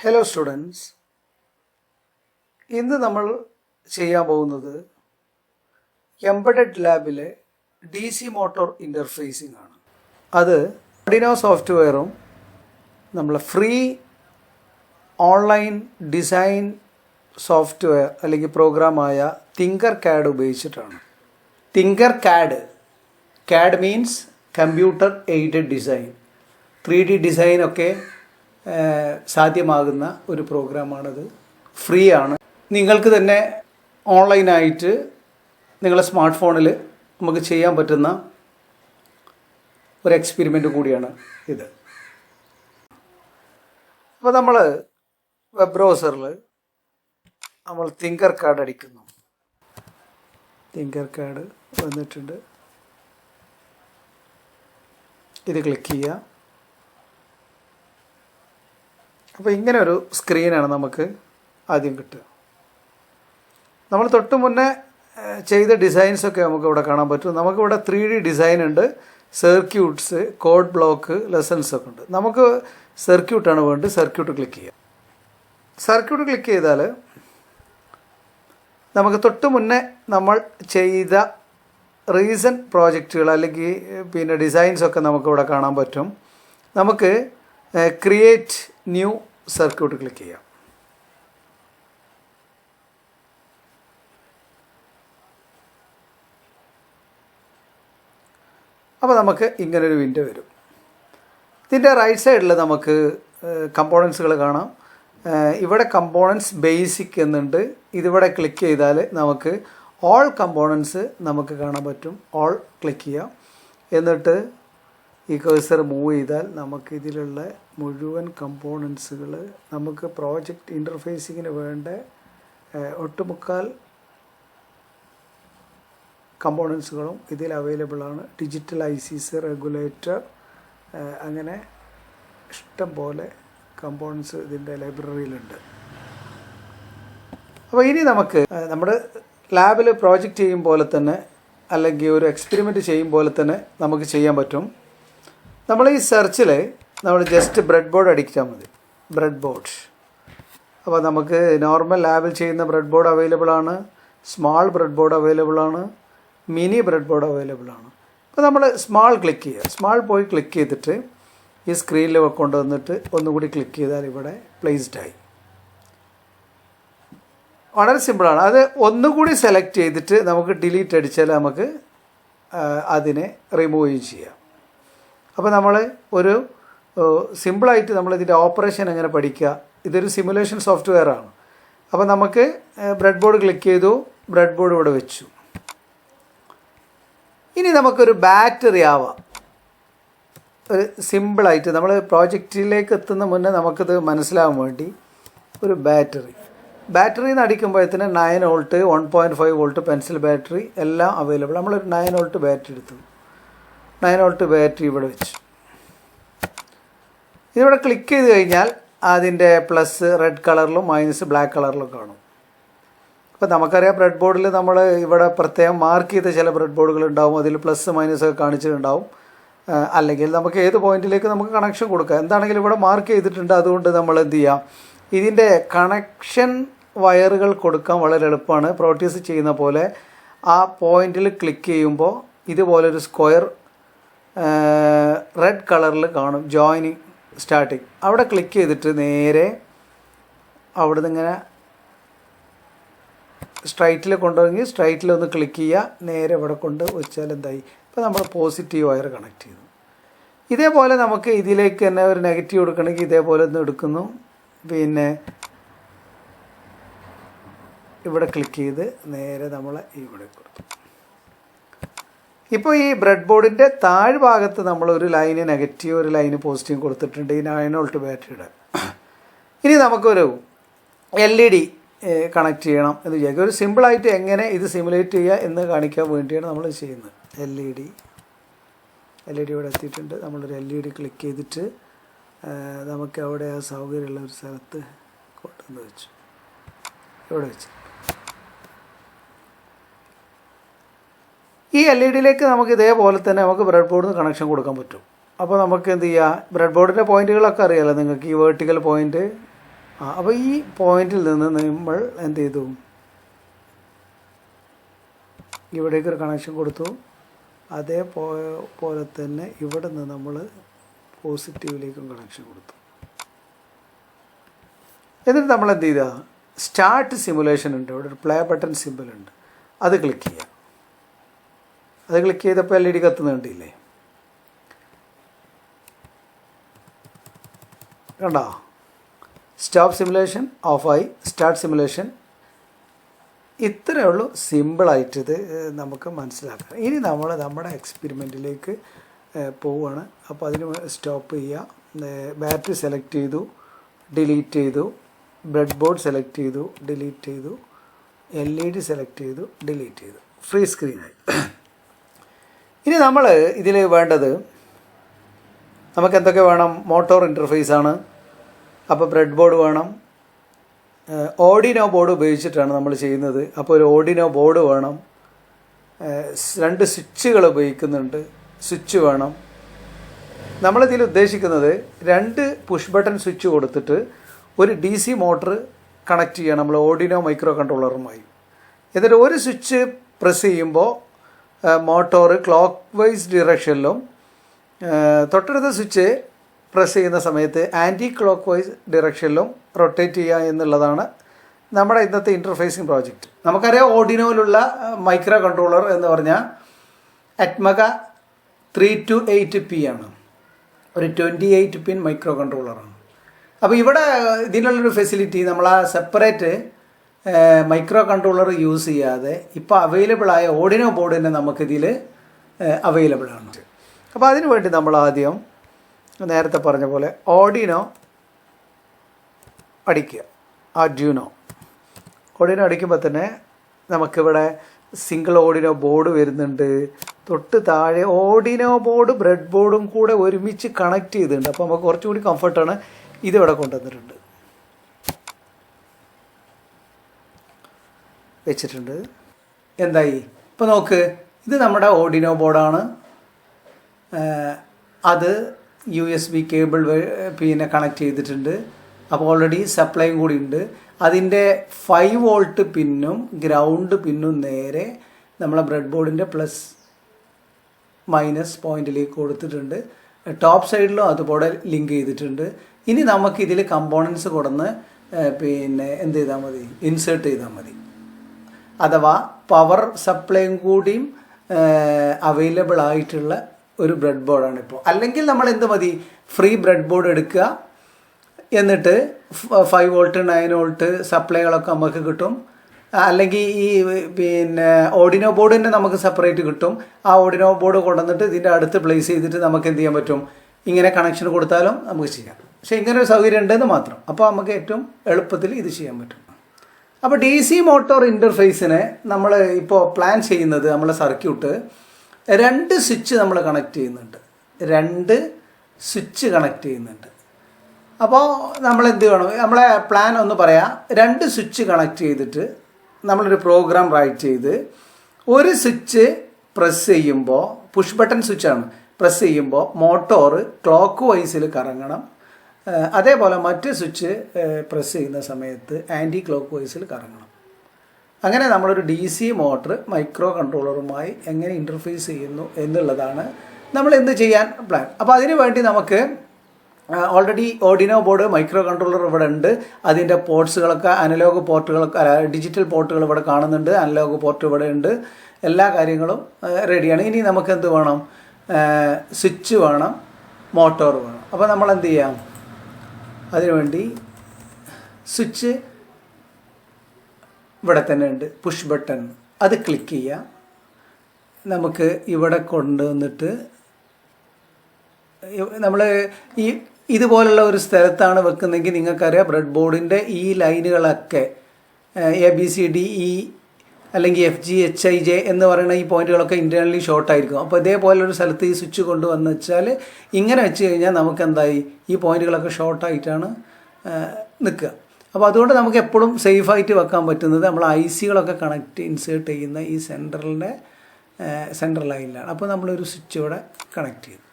Hello students, ഇന്ന് നമ്മൾ ചെയ്യാൻ പോകുന്നത് എംബഡഡ് ലാബിലെ DC മോട്ടോർ ഇൻ്റർഫേസിംഗ് ആണ്. അത് ആർഡിനോ സോഫ്റ്റ്വെയറും നമ്മളെ ഫ്രീ ഓൺലൈൻ ഡിസൈൻ സോഫ്റ്റ്വെയർ അല്ലെങ്കിൽ പ്രോഗ്രാമായ തിങ്കർ കാഡ് ഉപയോഗിച്ചിട്ടാണ്. Thinker card means computer aided design. 3D ഡിസൈനൊക്കെ സാധ്യമാകുന്ന ഒരു പ്രോഗ്രാമാണത്. ഫ്രീ ആണ്. നിങ്ങൾക്ക് തന്നെ ഓൺലൈനായിട്ട് നിങ്ങളുടെ സ്മാർട്ട് ഫോണിൽ നമുക്ക് ചെയ്യാൻ പറ്റുന്ന ഒരു എക്സ്പെരിമെൻ്റ് കൂടിയാണ് ഇത്. അപ്പോൾ നമ്മൾ വെബ് ബ്രൗസറിൽ നമ്മൾ തിങ്കർ കാഡ് അടിക്കുന്നു. തിങ്കർ കാഡ് വന്നിട്ടുണ്ട്. ഇത് ക്ലിക്ക് ചെയ്യുക. അപ്പോൾ ഇങ്ങനെ ഒരു സ്ക്രീനാണ് നമുക്ക് ആദ്യം കിട്ടുക. നമ്മൾ തൊട്ട് മുന്നേ ചെയ്ത ഡിസൈൻസൊക്കെ നമുക്ക് ഇവിടെ കാണാൻ പറ്റും. നമുക്കിവിടെ 3D ഡിസൈൻ ഉണ്ട്, സർക്യൂട്ട്സ്, കോഡ് ബ്ലോക്ക്, ലെസൺസ് ഒക്കെ ഉണ്ട്. നമുക്ക് സർക്യൂട്ടാണ് വേണ്ടത്. സർക്യൂട്ട് ക്ലിക്ക് ചെയ്യാം. സർക്യൂട്ട് ക്ലിക്ക് ചെയ്താൽ നമുക്ക് തൊട്ട് മുന്നേ നമ്മൾ ചെയ്ത റീസെൻറ്റ് പ്രോജക്റ്റുകൾ അല്ലെങ്കിൽ ഡിസൈൻസൊക്കെ നമുക്കിവിടെ കാണാൻ പറ്റും. നമുക്ക് ക്രിയേറ്റ് ന്യൂ സർക്യൂട്ട് ക്ലിക്ക് ചെയ്യാം. അപ്പോൾ നമുക്ക് ഇങ്ങനൊരു വിൻഡോ വരും. ഇതിൻ്റെ റൈറ്റ് സൈഡിൽ നമുക്ക് കമ്പോണൻസുകൾ കാണാം. ഇവിടെ കമ്പോണൻസ് ബേസിക് എന്നുണ്ട്. ഇതിവിടെ ക്ലിക്ക് ചെയ്താൽ നമുക്ക് ഓൾ കമ്പോണൻസ് നമുക്ക് കാണാൻ പറ്റും. ഓൾ ക്ലിക്ക് ചെയ്യാം. എന്നിട്ട് ഈ കഴ്സർ മൂവ് ചെയ്താൽ നമുക്ക് ഇതിലുള്ള മുഴുവൻ കമ്പോണൻസുകൾ, നമുക്ക് പ്രോജക്റ്റ് ഇൻ്റർഫേസിങ്ങിന് വേണ്ട ഒട്ടുമുക്കാൽ കമ്പോണൻസുകളും ഇതിൽ അവൈലബിൾ ആണ്. ഡിജിറ്റൽ ICs, റെഗുലേറ്റർ, അങ്ങനെ ഇഷ്ടം പോലെ കമ്പോണൻസ് ഇതിൻ്റെ ലൈബ്രറിയിലുണ്ട്. അപ്പോൾ ഇനി നമുക്ക് നമ്മുടെ ലാബിൽ പ്രോജക്റ്റ് ചെയ്യും പോലെ തന്നെ അല്ലെങ്കിൽ ഒരു എക്സ്പെരിമെൻറ്റ് ചെയ്യും പോലെ തന്നെ നമുക്ക് ചെയ്യാൻ പറ്റും. നമ്മൾ ഈ സെർച്ചിൽ നമ്മൾ ജസ്റ്റ് ബ്രെഡ് ബോർഡ് അടിച്ചാൽ മതി. Bread board. അപ്പോൾ നമുക്ക് നോർമൽ ലാബിൽ ചെയ്യുന്ന ബ്രെഡ് ബോർഡ് അവൈലബിൾ ആണ്, സ്മാൾ ബ്രെഡ് ബോർഡ് അവൈലബിൾ ആണ്, മിനി ബ്രെഡ് ബോർഡ് അവൈലബിൾ ആണ്. അപ്പോൾ നമ്മൾ സ്മാൾ ക്ലിക്ക് ചെയ്യുക. സ്മാൾ പോയി ക്ലിക്ക് ചെയ്തിട്ട് ഈ സ്ക്രീനിൽ കൊണ്ടുവന്നിട്ട് ഒന്നുകൂടി ക്ലിക്ക് ചെയ്താൽ ഇവിടെ പ്ലേസ്ഡായി. വളരെ സിമ്പിളാണ്. അത് ഒന്നുകൂടി സെലക്ട് ചെയ്തിട്ട് നമുക്ക് ഡിലീറ്റ് അടിച്ചാൽ നമുക്ക് അതിനെ റിമൂവ് ചെയ്യാം. അപ്പോൾ നമ്മൾ ഒരു സിമ്പിളായിട്ട് നമ്മളിതിൻ്റെ ഓപ്പറേഷൻ എങ്ങനെ പഠിക്കുക. ഇതൊരു സിമുലേഷൻ സോഫ്റ്റ്വെയർ ആണ്. അപ്പോൾ നമുക്ക് ബ്രെഡ് ബോർഡ് ക്ലിക്ക് ചെയ്തു. ബ്രെഡ് ബോർഡ് ഇവിടെ വെച്ചു. ഇനി നമുക്കൊരു ബാറ്ററി ആവാം. ഒരു സിമ്പിളായിട്ട് നമ്മൾ പ്രോജക്റ്റിലേക്ക് എത്തുന്ന മുന്നേ നമുക്കിത് മനസ്സിലാവാൻ വേണ്ടി ഒരു ബാറ്ററി എന്ന് അടിക്കുമ്പോഴത്തേന് 9 വോൾട്ട്, 1.5 വോൾട്ട് പെൻസിൽ ബാറ്ററി എല്ലാം അവൈലബിൾ. നമ്മളൊരു 9 വോൾട്ട് ബാറ്ററി എടുത്തു. 9 വോൾട്ട് ബാറ്ററി ഇവിടെ വെച്ചു. ഇതിവിടെ ക്ലിക്ക് ചെയ്ത് കഴിഞ്ഞാൽ അതിൻ്റെ പ്ലസ് റെഡ് കളറിലും മൈനസ് ബ്ലാക്ക് കളറിലും കാണും. അപ്പോൾ നമുക്കറിയാം ബ്രെഡ് ബോർഡിൽ നമ്മൾ ഇവിടെ പ്രത്യേകം മാർക്ക് ചെയ്ത ചില ബ്രെഡ് ബോർഡുകൾ ഉണ്ടാവും. അതിൽ പ്ലസ് മൈനസ് ഒക്കെ കാണിച്ചിട്ടുണ്ടാവും. അല്ലെങ്കിൽ നമുക്ക് ഏത് പോയിന്റിലേക്ക് നമുക്ക് കണക്ഷൻ കൊടുക്കാം. എന്താണെങ്കിലും ഇവിടെ മാർക്ക് ചെയ്തിട്ടുണ്ട്. അതുകൊണ്ട് നമ്മൾ എന്ത് ചെയ്യാം, ഇതിൻ്റെ കണക്ഷൻ വയറുകൾ കൊടുക്കാൻ വളരെ എളുപ്പമാണ്. പ്രോട്ടീസ് ചെയ്യുന്ന പോലെ ആ പോയിന്റിൽ ക്ലിക്ക് ചെയ്യുമ്പോൾ ഇതുപോലൊരു സ്ക്വയർ റെഡ് കളറിൽ കാണും, ജോയിനിങ് സ്റ്റാർട്ടിങ്. അവിടെ ക്ലിക്ക് ചെയ്തിട്ട് നേരെ അവിടെ നിന്ന് ഇങ്ങനെ സ്ട്രൈറ്റിൽ കൊണ്ടുപോയി സ്ട്രൈറ്റിലൊന്ന് ക്ലിക്ക് ചെയ്യുക. നേരെ ഇവിടെ കൊണ്ട് വെച്ചാൽ എന്തായി, ഇപ്പോൾ നമ്മൾ പോസിറ്റീവ് വയർ കണക്ട് ചെയ്തു. ഇതേപോലെ നമുക്ക് ഇതിലേക്ക് തന്നെ ഒരു നെഗറ്റീവ് എടുക്കണമെങ്കിൽ ഇതേപോലെ ഒന്ന് എടുക്കുന്നു. പിന്നെ ഇവിടെ ക്ലിക്ക് ചെയ്ത് നേരെ നമ്മൾ ഇവിടെ കൊടുത്തു. ഇപ്പോൾ ഈ ബ്രെഡ് ബോർഡിൻ്റെ താഴ്ഭാഗത്ത് നമ്മളൊരു ലൈന് നെഗറ്റീവ്, ഒരു ലൈന് പോസിറ്റീവ് കൊടുത്തിട്ടുണ്ട് ഈ 9 വോൾട്ട് ബാറ്ററിയുടെ. ഇനി നമുക്കൊരു LED കണക്ട് ചെയ്യണം എന്ന് വിചാരിക്കും. ഒരു സിമ്പിളായിട്ട് എങ്ങനെ ഇത് സിമുലേറ്റ് ചെയ്യുക എന്ന് കാണിക്കാൻ വേണ്ടിയാണ് നമ്മൾ ചെയ്യുന്നത്. LED ഇവിടെ എത്തിയിട്ടുണ്ട്. നമ്മളൊരു LED ക്ലിക്ക് ചെയ്തിട്ട് നമുക്ക് അവിടെ ആ സൗകര്യമുള്ള ഒരു സ്ഥലത്ത് കൊണ്ടുവന്ന് വെച്ചു. ഇവിടെ വെച്ച് ഈ LED നമുക്ക് ഇതേപോലെ തന്നെ നമുക്ക് ബ്രെഡ് ബോർഡിൽ നിന്ന് കണക്ഷൻ കൊടുക്കാൻ പറ്റും. അപ്പോൾ നമുക്ക് എന്ത് ചെയ്യുക, ബ്രെഡ് ബോർഡിൻ്റെ പോയിൻറ്റുകളൊക്കെ അറിയാമല്ലോ നിങ്ങൾക്ക്. ഈ വേർട്ടിക്കൽ പോയിൻറ്റ്, അപ്പോൾ ഈ പോയിന്റിൽ നിന്ന് നമ്മൾ എന്ത് ചെയ്തു, ഇവിടേക്ക് ഒരു കണക്ഷൻ കൊടുത്തു. അതേപോലെ തന്നെ ഇവിടെ നിന്ന് നമ്മൾ പോസിറ്റീവിലേക്കും കണക്ഷൻ കൊടുത്തു. എന്നിട്ട് നമ്മൾ എന്ത് ചെയ്താൽ സ്റ്റാർട്ട് സിമുലേഷൻ ഉണ്ട്, ഇവിടെ ഒരു പ്ലേ ബട്ടൺ സിമ്പിൾ ഉണ്ട്, അത് ക്ലിക്ക് ചെയ്യാം. അത് ക്ലിക്ക് ചെയ്തപ്പോൾ LED കത്തുന്നുണ്ടില്ലേ, കണ്ടോ? സ്റ്റോപ്പ് സിമുലേഷൻ ഓഫായി, സ്റ്റാർട്ട് സിമുലേഷൻ. ഇത്രയേ ഉള്ളൂ, സിമ്പിളായിട്ട് ഇത് നമുക്ക് മനസ്സിലാക്കാം. ഇനി നമ്മൾ നമ്മുടെ എക്സ്പെരിമെൻറ്റിലേക്ക് പോവുകയാണ്. അപ്പോൾ അതിന് സ്റ്റോപ്പ് ചെയ്യുക. ബാറ്ററി സെലക്ട് ചെയ്തു, ഡിലീറ്റ് ചെയ്തു, ബ്രെഡ് ബോർഡ് സെലക്ട് ചെയ്തു, ഡിലീറ്റ് ചെയ്തു, LED സെലക്ട് ചെയ്തു, ഡിലീറ്റ് ചെയ്തു, ഫ്രീ സ്ക്രീനായി. ഇനി നമ്മൾ ഇതിൽ വേണ്ടത് നമുക്ക് എന്തൊക്കെ വേണം? മോട്ടോർ ഇൻ്റർഫേസാണ്. അപ്പോൾ ബ്രെഡ് ബോർഡ് വേണം. ഓർഡിനോ ബോർഡ് ഉപയോഗിച്ചിട്ടാണ് നമ്മൾ ചെയ്യുന്നത്. അപ്പോൾ ഒരു ഓർഡിനോ ബോർഡ് വേണം. 2 സ്വിച്ചുകൾ ഉപയോഗിക്കുന്നുണ്ട്, സ്വിച്ച് വേണം. നമ്മളിതിൽ ഉദ്ദേശിക്കുന്നത് 2 പുഷ് ബട്ടൺ സ്വിച്ച് കൊടുത്തിട്ട് ഒരു DC മോട്ടർ കണക്ട് ചെയ്യുക നമ്മൾ ഓർഡിനോ മൈക്രോ കൺട്രോളറുമായി. എന്നിട്ട് ഒരു സ്വിച്ച് പ്രസ് ചെയ്യുമ്പോൾ മോട്ടോർ ക്ലോക്ക് വൈസ് ഡിറക്ഷനിലും തൊട്ടടുത്ത സ്വിച്ച് പ്രസ് ചെയ്യുന്ന സമയത്ത് ആൻറ്റി ക്ലോക്ക് വൈസ് ഡിറക്ഷനിലും റൊട്ടേറ്റ് ചെയ്യുക എന്നുള്ളതാണ് നമ്മുടെ ഇന്നത്തെ ഇൻ്റർഫേസിങ് പ്രോജക്റ്റ്. നമുക്കറിയാം ഓർഡിനോയിലുള്ള മൈക്രോ കൺട്രോളർ എന്ന് പറഞ്ഞാൽ അറ്റ്മക 328P ആണ്, ഒരു 28 പിൻ മൈക്രോ കൺട്രോളറാണ്. അപ്പോൾ ഇവിടെ ഇതിനുള്ളൊരു ഫെസിലിറ്റി, നമ്മൾ ആ സെപ്പറേറ്റ് മൈക്രോ കൺട്രോളർ യൂസ് ചെയ്യാതെ ഇപ്പോൾ അവൈലബിളായ ഓർഡിനോ ബോർഡ് തന്നെ നമുക്കിതിൽ അവൈലബിളാണ്. അപ്പോൾ അതിനു വേണ്ടി നമ്മൾ ആദ്യം നേരത്തെ പറഞ്ഞ പോലെ ഓർഡിനോ അടിക്കുക. ആർഡ്യൂനോ അടിക്കുമ്പോൾ തന്നെ നമുക്കിവിടെ സിംഗിൾ ഓർഡിനോ ബോർഡ് വരുന്നുണ്ട്. തൊട്ട് താഴെ ഓർഡിനോ ബോർഡ് ബ്രെഡ് ബോർഡും കൂടെ ഒരുമിച്ച് കണക്ട് ചെയ്തിട്ടുണ്ട്. അപ്പോൾ നമുക്ക് കുറച്ചുകൂടി കംഫർട്ടാണ്. ഇതിവിടെ കൊണ്ടുവന്നിട്ടുണ്ട്, വെച്ചിട്ടുണ്ട്. എന്തായി ഇപ്പോൾ നോക്ക്, ഇത് നമ്മുടെ ഓർഡിനോ ബോർഡാണ്. അത് USB കേബിൾ പിന്നെ കണക്ട് ചെയ്തിട്ടുണ്ട്. അപ്പോൾ ഓൾറെഡി സപ്ലൈയും കൂടി ഉണ്ട്. അതിൻ്റെ 5 വോൾട്ട് പിന്നും ഗ്രൗണ്ട് പിന്നും നേരെ നമ്മളെ ബ്രെഡ് ബോർഡിൻ്റെ പ്ലസ് മൈനസ് പോയിന്റിലേക്ക് കൊടുത്തിട്ടുണ്ട്. ടോപ്പ് സൈഡിലും അതുപോലെ ലിങ്ക് ചെയ്തിട്ടുണ്ട്. ഇനി നമുക്ക് ഇതിൽ കമ്പോണൻസ് കൊടുന്ന് പിന്നെ എന്ത് ചെയ്താൽ മതി, ഇൻസേർട്ട് ചെയ്താൽ മതി. അഥവാ പവർ സപ്ലൈയും കൂടിയും അവൈലബിൾ ആയിട്ടുള്ള ഒരു ബ്രെഡ് ബോർഡാണ് ഇപ്പോൾ. അല്ലെങ്കിൽ നമ്മൾ എന്ത് മതി, ഫ്രീ ബ്രെഡ് ബോർഡ് എടുക്കുക, എന്നിട്ട് 5 വോൾട്ട് 9 വോൾട്ട് സപ്ലൈകളൊക്കെ നമുക്ക് കിട്ടും. അല്ലെങ്കിൽ ഈ പിന്നെ ഓർഡിനോ ബോർഡ് തന്നെ നമുക്ക് സെപ്പറേറ്റ് കിട്ടും. ആ ഓർഡിനോ ബോർഡ് കൊണ്ടുവന്നിട്ട് ഇതിൻ്റെ അടുത്ത് പ്ലേസ് ചെയ്തിട്ട് നമുക്ക് എന്ത് ചെയ്യാൻ പറ്റും, ഇങ്ങനെ കണക്ഷൻ കൊടുത്താലും നമുക്ക് ചെയ്യാം. പക്ഷേ ഇങ്ങനെ ഒരു സൗകര്യം ഉണ്ടെന്ന് മാത്രം. അപ്പോൾ നമുക്ക് ഏറ്റവും എളുപ്പത്തിൽ ഇത് ചെയ്യാൻ പറ്റും. അപ്പോൾ DC മോട്ടോർ ഇൻ്റർഫേസിനെ നമ്മൾ ഇപ്പോൾ പ്ലാൻ ചെയ്യുന്നത്, നമ്മളെ സർക്യൂട്ട് 2 സ്വിച്ച് നമ്മൾ കണക്ട് ചെയ്യുന്നുണ്ട്. 2 സ്വിച്ച് കണക്ട് ചെയ്യുന്നുണ്ട്. അപ്പോൾ നമ്മൾ എന്ത് വേണം, നമ്മളെ പ്ലാൻ ഒന്ന് പറയാം. 2 സ്വിച്ച് കണക്ട് ചെയ്തിട്ട് നമ്മളൊരു പ്രോഗ്രാം റൈറ്റ് ചെയ്ത് ഒരു സ്വിച്ച് പ്രസ് ചെയ്യുമ്പോൾ, പുഷ് ബട്ടൺ സ്വിച്ചാണ്, പ്രസ് ചെയ്യുമ്പോൾ മോട്ടോർ ക്ലോക്ക് വൈസിൽ കറങ്ങണം. അതേപോലെ മറ്റ് സ്വിച്ച് പ്രസ് ചെയ്യുന്ന സമയത്ത് ആൻറ്റി ക്ലോക്ക് വൈസിൽ കറങ്ങണം. അങ്ങനെ നമ്മളൊരു DC മോട്ടർ മൈക്രോ കൺട്രോളറുമായി എങ്ങനെ ഇൻ്റർഫേസ് ചെയ്യുന്നു എന്നുള്ളതാണ് നമ്മൾ എന്ത് ചെയ്യാൻ പ്ലാൻ. അപ്പോൾ അതിനു വേണ്ടി നമുക്ക് already Arduino board micro controller ഇവിടെ ഉണ്ട്. അതിൻ്റെ പോർട്സുകളൊക്കെ അനലോഗ് പോർട്ടുകളൊക്കെ ഡിജിറ്റൽ പോർട്ടുകൾ ഇവിടെ കാണുന്നുണ്ട്. അനലോഗ് പോർട്ട് ഇവിടെ ഉണ്ട്. എല്ലാ കാര്യങ്ങളും റെഡിയാണ്. ഇനി നമുക്ക് എന്ത് വേണം, സ്വിച്ച് വേണം, മോട്ടോർ വേണം. അപ്പോൾ നമ്മൾ എന്ത് ചെയ്യാം, അതിനുവേണ്ടി സ്വിച്ച് ഇവിടെ തന്നെ ഉണ്ട്, പുഷ് ബട്ടൺ, അത് ക്ലിക്ക് ചെയ്യാം. നമുക്ക് ഇവിടെ കൊണ്ടുവന്നിട്ട് നമ്മൾ ഇതുപോലുള്ള ഒരു സ്ഥലത്താണ് വെക്കുന്നതെങ്കിൽ നിങ്ങൾക്കറിയാം ബ്രെഡ് ബോർഡിൻ്റെ ഈ ലൈനുകളൊക്കെ ABCDE അല്ലെങ്കിൽ FGHIJ എന്ന് പറയുന്ന ഈ പോയിന്റുകളൊക്കെ ഇൻറ്റേർണലി ഷോർട്ടായിരിക്കും. അപ്പോൾ ഇതേപോലൊരു സ്ഥലത്ത് ഈ സ്വിച്ച് കൊണ്ടുവന്ന് വെച്ചാൽ ഇങ്ങനെ വെച്ച് കഴിഞ്ഞാൽ നമുക്ക് എന്തായി, ഈ പോയിന്റുകളൊക്കെ ഷോർട്ടായിട്ടാണ് നിൽക്കുക. അപ്പോൾ അതുകൊണ്ട് നമുക്ക് എപ്പോഴും സേഫായിട്ട് വെക്കാൻ പറ്റുന്നത് നമ്മൾ ICകളൊക്കെ ഇൻസേർട്ട് ചെയ്യുന്ന ഈ സെൻട്രൽ ലൈനിലാണ്. അപ്പോൾ നമ്മളൊരു സ്വിച്ച് ഇവിടെ കണക്ട് ചെയ്തു.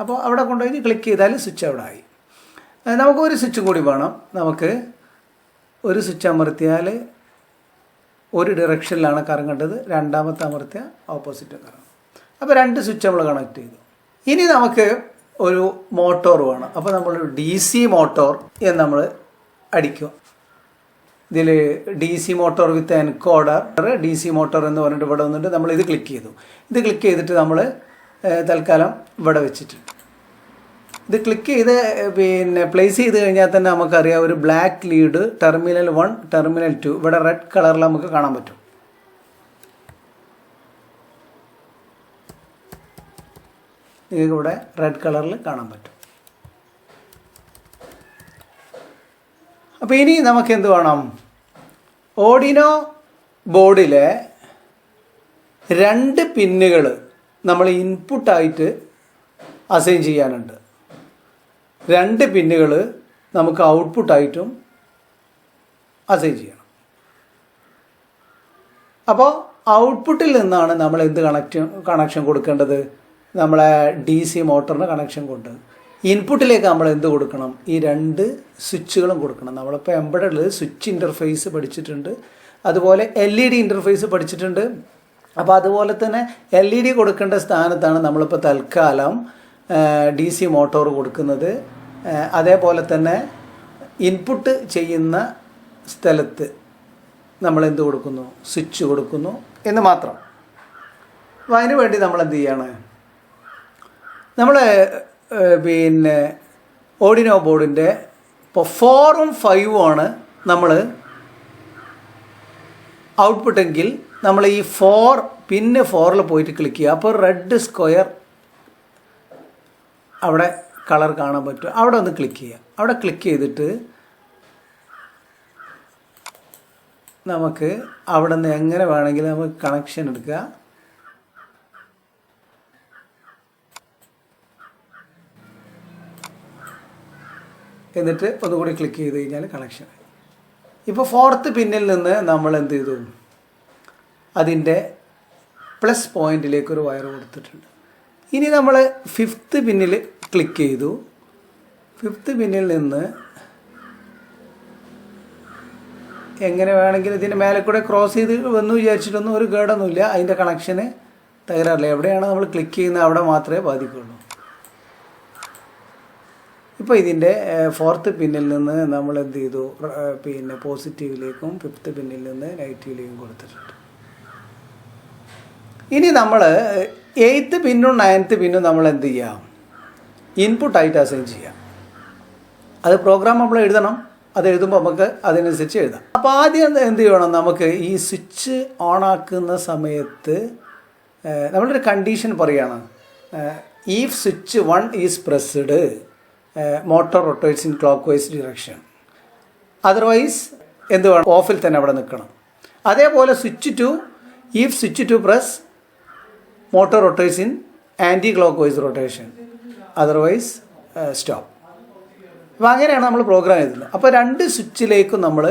അപ്പോൾ അവിടെ കൊണ്ടുപോയി ക്ലിക്ക് ചെയ്താൽ സ്വിച്ച് അവിടെ ആയി. നമുക്കൊരു സ്വിച്ചും കൂടി വേണം. നമുക്ക് ഒരു സ്വിച്ച് അമർത്തിയാൽ ഒരു ഡിറക്ഷനിലാണ് കറങ്ങേണ്ടത്, രണ്ടാമത്തെ അമർത്തിയാൽ ഓപ്പോസിറ്റ് കറങ്ങും. അപ്പോൾ 2 സ്വിച്ച് നമ്മൾ കണക്ട് ചെയ്തു. ഇനി നമുക്ക് ഒരു മോട്ടോർ വേണം. അപ്പോൾ നമ്മളൊരു DC മോട്ടോർ എന്ന് നമ്മൾ അടിക്കും. ഇതിൽ DC മോട്ടോർ വിത്ത് എൻകോഡർ, DC മോട്ടോർ എന്ന് പറഞ്ഞിട്ട് ഇവിടെ വന്നിട്ട് നമ്മൾ ഇത് ക്ലിക്ക് ചെയ്തു. ഇത് ക്ലിക്ക് ചെയ്തിട്ട് നമ്മൾ തൽക്കാലം ഇവിടെ വെച്ചിട്ടുണ്ട്. ഇത് ക്ലിക്ക് ചെയ്ത് പ്ലേസ് ചെയ്ത് കഴിഞ്ഞാൽ തന്നെ നമുക്കറിയാം ഒരു ബ്ലാക്ക് ലീഡ് ടെർമിനൽ 1 ടെർമിനൽ 2 ഇവിടെ റെഡ് കളറിൽ നമുക്ക് കാണാൻ പറ്റും. നിങ്ങൾക്ക് ഇവിടെ റെഡ് കളറിൽ കാണാൻ പറ്റും. അപ്പോൾ ഇനി നമുക്ക് എന്ത് വേണം? ഓർഡിനോ ബോർഡിലെ 2 പിന്നുകൾ നമ്മൾ ഇൻപുട്ടായിട്ട് അസൈൻ ചെയ്യാനുണ്ട്. 2 പിന്നുകൾ നമുക്ക് ഔട്ട്പുട്ടായിട്ടും അസൈൻ ചെയ്യണം. അപ്പോൾ ഔട്ട്പുട്ടിൽ നിന്നാണ് നമ്മൾ എന്ത് കണക്ഷൻ കൊടുക്കേണ്ടത്? നമ്മളെ DC മോട്ടറിന് കണക്ഷൻ കൊണ്ട് ഇൻപുട്ടിലേക്ക് നമ്മൾ എന്ത് കൊടുക്കണം? ഈ 2 സ്വിച്ചുകളും കൊടുക്കണം. നമ്മളിപ്പോൾ എംബഡഡിൽ സ്വിച്ച് ഇൻ്റർഫേസ് പഠിച്ചിട്ടുണ്ട്, അതുപോലെ LED ഇൻ്റർഫേസ് പഠിച്ചിട്ടുണ്ട്. അപ്പോൾ അതുപോലെ തന്നെ LED കൊടുക്കേണ്ട സ്ഥാനത്താണ് നമ്മളിപ്പോൾ തൽക്കാലം DC മോട്ടോർ കൊടുക്കുന്നത്. അതേപോലെ തന്നെ ഇൻപുട്ട് ചെയ്യുന്ന സ്ഥലത്ത് നമ്മൾ എന്ത് കൊടുക്കുന്നു? സ്വിച്ച് കൊടുക്കുന്നു എന്ന് മാത്രം. അപ്പോൾ അതിന് വേണ്ടി നമ്മൾ എന്ത് ചെയ്യാണ്? നമ്മൾ ഓർഡിനോ ബോർഡിൻ്റെ ഇപ്പോൾ 4ഉം 5ഉം ആണ് നമ്മൾ ഔട്ട്പുട്ടെങ്കിൽ നമ്മൾ ഈ 4ൽ പോയിട്ട് ക്ലിക്ക് ചെയ്യുക. അപ്പോൾ റെഡ് സ്ക്വയർ അവിടെ കളർ കാണാൻ പറ്റും. അവിടെ ഒന്ന് ക്ലിക്ക് ചെയ്യുക. അവിടെ ക്ലിക്ക് ചെയ്തിട്ട് നമുക്ക് അവിടെ നിന്ന് എങ്ങനെ വേണമെങ്കിലും നമുക്ക് കണക്ഷൻ എടുക്കുക. എന്നിട്ട് ഒന്നുകൂടി ക്ലിക്ക് ചെയ്ത് കഴിഞ്ഞാൽ കണക്ഷൻ. ഇപ്പോൾ 4th പിന്നിൽ നിന്ന് നമ്മൾ എന്ത് ചെയ്തു? അതിൻ്റെ പ്ലസ് പോയിൻറ്റിലേക്കൊരു വയർ കൊടുത്തിട്ടുണ്ട്. ഇനി നമ്മൾ 5th പിന്നിൽ ക്ലിക്ക് ചെയ്തു. 5th പിന്നിൽ നിന്ന് എങ്ങനെ വേണമെങ്കിലും ഇതിൻ്റെ മേലെ കൂടെ ക്രോസ് ചെയ്ത് വന്നു വിചാരിച്ചിട്ടൊന്നും ഒരു കേടൊന്നുമില്ല. അതിൻ്റെ കണക്ഷന് തകരാറില്ല. എവിടെയാണ് നമ്മൾ ക്ലിക്ക് ചെയ്യുന്നത് അവിടെ മാത്രമേ ബാധിക്കുള്ളൂ. ഇപ്പോൾ ഇതിൻ്റെ 4th പിന്നിൽ നിന്ന് നമ്മൾ എന്ത് ചെയ്തു? പോസിറ്റീവിലേക്കും 5th പിന്നിൽ നിന്ന് നെഗറ്റീവിലേക്കും കൊടുത്തിട്ടുണ്ട്. ഇനി നമ്മൾ 8th പിന്നും 9th പിന്നും നമ്മൾ എന്ത് ചെയ്യാം? ഇൻപുട്ടായിട്ട് അസൈൻ ചെയ്യാം. അത് പ്രോഗ്രാം നമ്മൾ എഴുതണം. അത് എഴുതുമ്പോൾ നമുക്ക് അതിനനുസരിച്ച് എഴുതാം. അപ്പോൾ ആദ്യം എന്ത് ചെയ്യണം? നമുക്ക് ഈ സ്വിച്ച് ഓൺ ആക്കുന്ന സമയത്ത് നമ്മളൊരു കണ്ടീഷൻ പറയുകയാണ്. If switch 1 is pressed motor rotates in clockwise direction. Otherwise എന്ത് വേണം? ഓഫിൽ തന്നെ അവിടെ നിൽക്കണം. അതേപോലെ switch 2 if switch 2 press motor rotates in anticlockwise rotation, otherwise stop. അപ്പോൾ അങ്ങനെയാണ് നമ്മൾ പ്രോഗ്രാം എഴുതുന്നത്. അപ്പോൾ 2 സ്വിച്ചിലേക്കും നമ്മൾ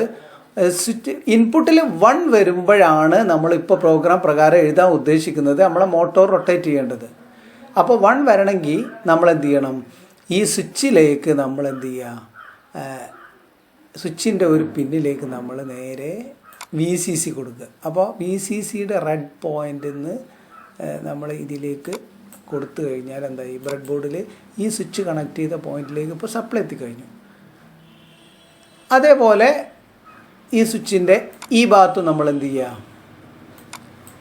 സ്വിച്ച് ഇൻപുട്ടിൽ 1 വരുമ്പോഴാണ് നമ്മളിപ്പോൾ പ്രോഗ്രാം പ്രകാരം എഴുതാൻ ഉദ്ദേശിക്കുന്നത് നമ്മളെ മോട്ടോർ റൊട്ടേറ്റ് ചെയ്യേണ്ടത്. അപ്പോൾ 1 വരണമെങ്കിൽ നമ്മൾ എന്ത് ചെയ്യണം? ഈ സ്വിച്ചിലേക്ക് നമ്മൾ എന്ത് ചെയ്യുക? സ്വിച്ചിൻ്റെ ഒരു പിന്നിലേക്ക് നമ്മൾ നേരെ VCC കൊടുക്കുക. അപ്പോൾ VCCയുടെ റെഡ് പോയിൻ്റിൽ നിന്ന് നമ്മൾ ഇതിലേക്ക് കൊടുത്തു കഴിഞ്ഞാൽ എന്തായി? ബ്രെഡ് ബോർഡിൽ ഈ സ്വിച്ച് കണക്ട് ചെയ്ത പോയിന്റിലേക്ക് ഇപ്പോൾ സപ്ലൈ എത്തിക്കഴിഞ്ഞു. അതേപോലെ ഈ സ്വിച്ചിൻ്റെ ഈ ഭാഗത്തും നമ്മൾ എന്ത് ചെയ്യുക?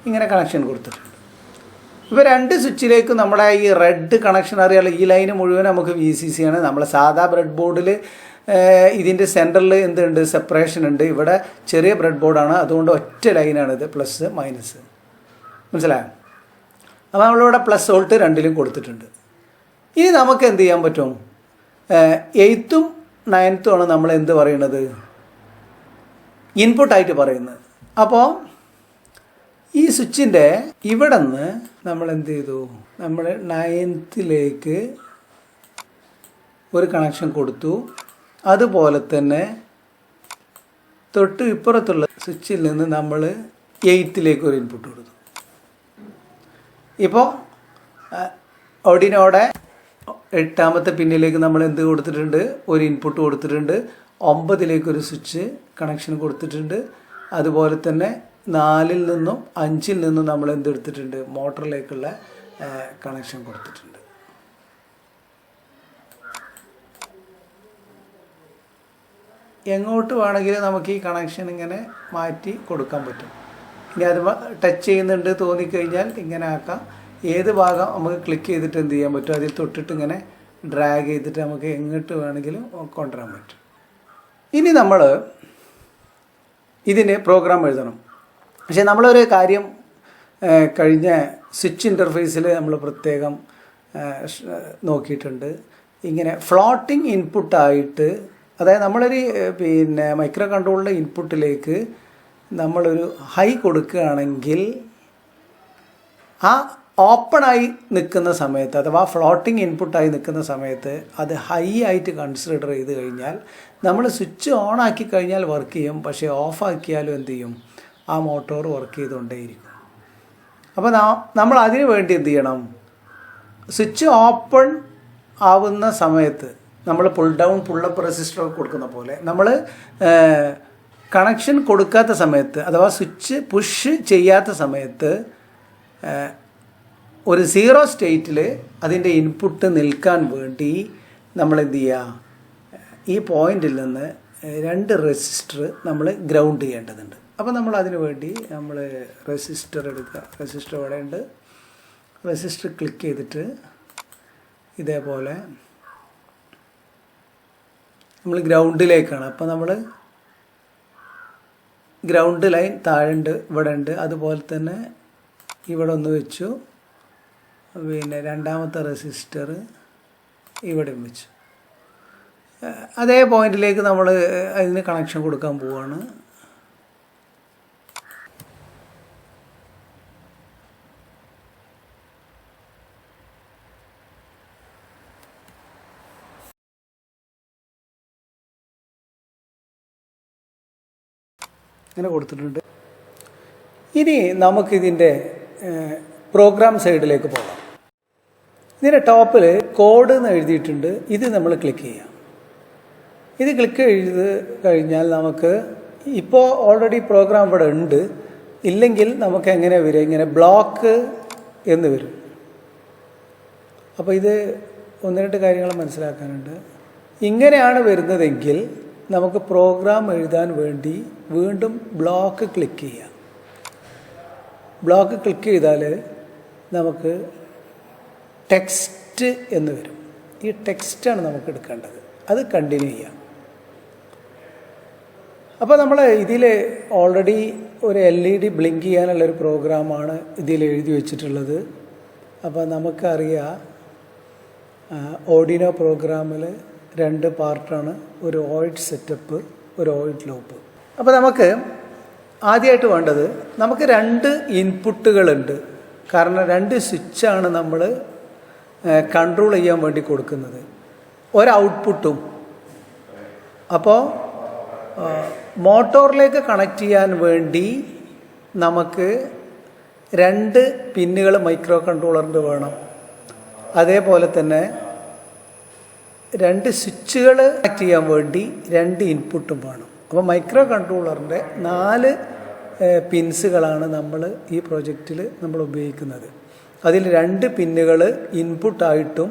ഇങ്ങനെ കണക്ഷൻ കൊടുത്തിട്ടുണ്ട്. ഇപ്പോൾ 2 സ്വിച്ചിലേക്ക് നമ്മുടെ ഈ റെഡ് കണക്ഷൻ അറിയാമല്ലോ. ഈ ലൈന് മുഴുവൻ നമുക്ക് VCC ആണ്. നമ്മൾ സാധാ ബ്രെഡ് ബോർഡിൽ ഇതിൻ്റെ സെൻറ്ററിൽ എന്തുണ്ട്? സെപ്പറേഷൻ ഉണ്ട്. ഇവിടെ ചെറിയ ബ്രെഡ് ബോർഡാണ്, അതുകൊണ്ട് ഒറ്റ ലൈനാണിത്, പ്ലസ് മൈനസ്. മനസ്സിലായോ? അപ്പോൾ നമ്മളിവിടെ പ്ലസ് വോൾട്ട് 2ലും കൊടുത്തിട്ടുണ്ട്. ഇനി നമുക്ക് എന്ത് ചെയ്യാൻ പറ്റും? 8th 9th ആണ് നമ്മൾ എന്ത് പറയുന്നത്? ഇൻപുട്ടായിട്ട് പറയുന്നത്. അപ്പോൾ ഈ സ്വിച്ചിൻ്റെ ഇവിടെ നിന്ന് നമ്മൾ എന്ത് ചെയ്തു? നമ്മൾ 9th ഒരു കണക്ഷൻ കൊടുത്തു. അതുപോലെ തന്നെ തൊട്ട് ഇപ്പുറത്തുള്ള സ്വിച്ചിൽ നിന്ന് നമ്മൾ 8th ഒരു ഇൻപുട്ട് കൊടുത്തു. ഇപ്പോൾ ഓർഡിനോയുടെ 8ാമത്തെ പിന്നിലേക്ക് നമ്മൾ എന്ത് കൊടുത്തിട്ടുണ്ട്? ഒരു ഇൻപുട്ട് കൊടുത്തിട്ടുണ്ട്. 9ലേക്ക് ഒരു സ്വിച്ച് കണക്ഷൻ കൊടുത്തിട്ടുണ്ട്. അതുപോലെ തന്നെ 4ൽ നിന്നും 5ൽ നിന്നും നമ്മൾ എന്തെടുത്തിട്ടുണ്ട്? മോട്ടറിലേക്കുള്ള കണക്ഷൻ കൊടുത്തിട്ടുണ്ട്. എങ്ങോട്ട് വേണമെങ്കിലും നമുക്ക് ഈ കണക്ഷൻ ഇങ്ങനെ മാറ്റി കൊടുക്കാൻ പറ്റും. ഇനി അത് ടച്ച് ചെയ്യുന്നുണ്ട് തോന്നിക്കഴിഞ്ഞാൽ ഇങ്ങനെ ആക്കാം. ഏത് ഭാഗം നമുക്ക് ക്ലിക്ക് ചെയ്തിട്ട് എന്ത് ചെയ്യാൻ പറ്റും? അതിൽ തൊട്ടിട്ട് ഇങ്ങനെ ഡ്രാഗ് ചെയ്തിട്ട് നമുക്ക് എങ്ങോട്ട് വേണമെങ്കിലും കൊണ്ടുവരാൻ പറ്റും. ഇനി നമ്മൾ ഇതിന് പ്രോഗ്രാം എഴുതണം. പക്ഷേ നമ്മളൊരു കാര്യം കഴിഞ്ഞ സ്വിച്ച് ഇൻ്റർഫേസിൽ നമ്മൾ പ്രത്യേകം നോക്കിയിട്ടുണ്ട്. ഇങ്ങനെ ഫ്ലോട്ടിംഗ് ഇൻപുട്ടായിട്ട്, അതായത് നമ്മളൊരു മൈക്രോ കൺട്രോളിൻ്റെ ഇൻപുട്ടിലേക്ക് നമ്മളൊരു ഹൈ കൊടുക്കുകയാണെങ്കിൽ ആ ഓപ്പണായി നിൽക്കുന്ന സമയത്ത്, അഥവാ ഫ്ലോട്ടിംഗ് ഇൻപുട്ടായി നിൽക്കുന്ന സമയത്ത് അത് ഹൈ ആയിട്ട് കൺസിഡർ ചെയ്ത് കഴിഞ്ഞാൽ നമ്മൾ സ്വിച്ച് ഓൺ ആക്കി കഴിഞ്ഞാൽ വർക്ക് ചെയ്യും. പക്ഷേ ഓഫാക്കിയാലും എന്ത് ചെയ്യും? ആ മോട്ടോർ വർക്ക് ചെയ്തുകൊണ്ടേയിരിക്കും. അപ്പോൾ നമ്മൾ അതിന് വേണ്ടി എന്ത് ചെയ്യണം? സ്വിച്ച് ഓപ്പൺ ആവുന്ന സമയത്ത് നമ്മൾ പുൾ ഡൗൺ പുള്ളപ്പ് റെസിസ്റ്റർ കൊടുക്കുന്ന പോലെ നമ്മൾ കണക്ഷൻ കൊടുക്കാത്ത സമയത്ത്, അഥവാ സ്വിച്ച് പുഷ് ചെയ്യാത്ത സമയത്ത് ഒരു 0 സ്റ്റേറ്റിൽ അതിൻ്റെ ഇൻപുട്ട് നിൽക്കാൻ വേണ്ടി നമ്മൾ എന്ത് ചെയ്യുക? ഈ പോയിന്റിൽ നിന്ന് 2 റെസിസ്റ്റർ നമ്മൾ ഗ്രൗണ്ട് ചെയ്യേണ്ടതുണ്ട്. അപ്പോൾ നമ്മൾ അതിന് വേണ്ടി നമ്മൾ റെസിസ്റ്റർ എടുക്കുക. റെസിസ്റ്റർ ഇവിടെ ഉണ്ട്. റെസിസ്റ്റർ ക്ലിക്ക് ചെയ്തിട്ട് ഇതേപോലെ നമ്മൾ ഗ്രൗണ്ടിലേക്കാണ്. അപ്പോൾ നമ്മൾ ഗ്രൗണ്ട് ലൈൻ താഴെ ഉണ്ട്, ഇവിടെ ഉണ്ട്. അതുപോലെ തന്നെ ഇവിടെ ഒന്ന് വെച്ചു. പിന്നെ 2ാമത്തെ റെസിസ്റ്റർ ഇവിടെയും വെച്ചു. അതേ പോയിന്റിലേക്ക് നമ്മൾ അതിന് കണക്ഷൻ കൊടുക്കാൻ പോവുകയാണ്. ഇങ്ങനെ കൊടുത്തിട്ടുണ്ട്. ഇനി നമുക്കിതിൻ്റെ പ്രോഗ്രാം സൈഡിലേക്ക് പോകാം. ഇതിൻ്റെ ടോപ്പിൽ കോഡ് എന്ന് എഴുതിയിട്ടുണ്ട്. ഇത് നമ്മൾ ക്ലിക്ക് ചെയ്യാം. ഇത് ക്ലിക്ക് ചെയ്ത് കഴിഞ്ഞാൽ നമുക്ക് ഇപ്പോൾ ഓൾറെഡി പ്രോഗ്രാം ഇവിടെ ഉണ്ട്. ഇല്ലെങ്കിൽ നമുക്ക് എങ്ങനെ വരും? ഇങ്ങനെ ബ്ലോക്ക് എന്ന് വരും. അപ്പോൾ ഇത് 1-2 കാര്യങ്ങൾ മനസ്സിലാക്കാനുണ്ട്. ഇങ്ങനെയാണ് വരുന്നതെങ്കിൽ നമുക്ക് പ്രോഗ്രാം എഴുതാൻ വേണ്ടി വീണ്ടും ബ്ലോക്ക് ക്ലിക്ക് ചെയ്യാം. ബ്ലോക്ക് ക്ലിക്ക് ചെയ്താൽ നമുക്ക് ടെക്സ്റ്റ് എന്ന് വരും. ഈ ടെക്സ്റ്റാണ് നമുക്ക് എടുക്കേണ്ടത്. അത് കണ്ടിന്യൂ ചെയ്യാം. അപ്പോൾ നമ്മൾ ഇതിൽ ഓൾറെഡി ഒരു LED ബ്ലിങ്ക് ചെയ്യാനുള്ളൊരു പ്രോഗ്രാമാണ് ഇതിൽ എഴുതി വെച്ചിട്ടുള്ളത്. അപ്പോൾ നമുക്കറിയാം ഓർഡിനോ പ്രോഗ്രാമിൽ 2 പാർട്ടാണ്. ഒരു ഓയിഡ് സെറ്റപ്പ്, ഒരു ഓയിഡ് ലൂപ്പ്. അപ്പോൾ നമുക്ക് ആദ്യമായിട്ട് വേണ്ടത്, നമുക്ക് 2 ഇൻപുട്ടുകളുണ്ട്. കാരണം 2 സ്വിച്ചാണ് നമ്മൾ കൺട്രോൾ ചെയ്യാൻ വേണ്ടി കൊടുക്കുന്നത്. ഒരു ഔട്ട്പുട്ടും. അപ്പോൾ മോട്ടോറിലേക്ക് കണക്ട് ചെയ്യാൻ വേണ്ടി നമുക്ക് 2 പിന്നുകൾ മൈക്രോ കൺട്രോളറിൻ്റെ വേണം. അതേപോലെ തന്നെ 2 സ്വിച്ചുകൾ കണക്ട് ചെയ്യാൻ വേണ്ടി 2 ഇൻപുട്ടും വേണം. അപ്പോൾ മൈക്രോ കൺട്രോളറിൻ്റെ 4 പിൻസുകളാണ് നമ്മൾ ഈ പ്രോജക്റ്റിൽ നമ്മൾ ഉപയോഗിക്കുന്നത്. അതിൽ 2 പിന്നുകൾ ഇൻപുട്ടായിട്ടും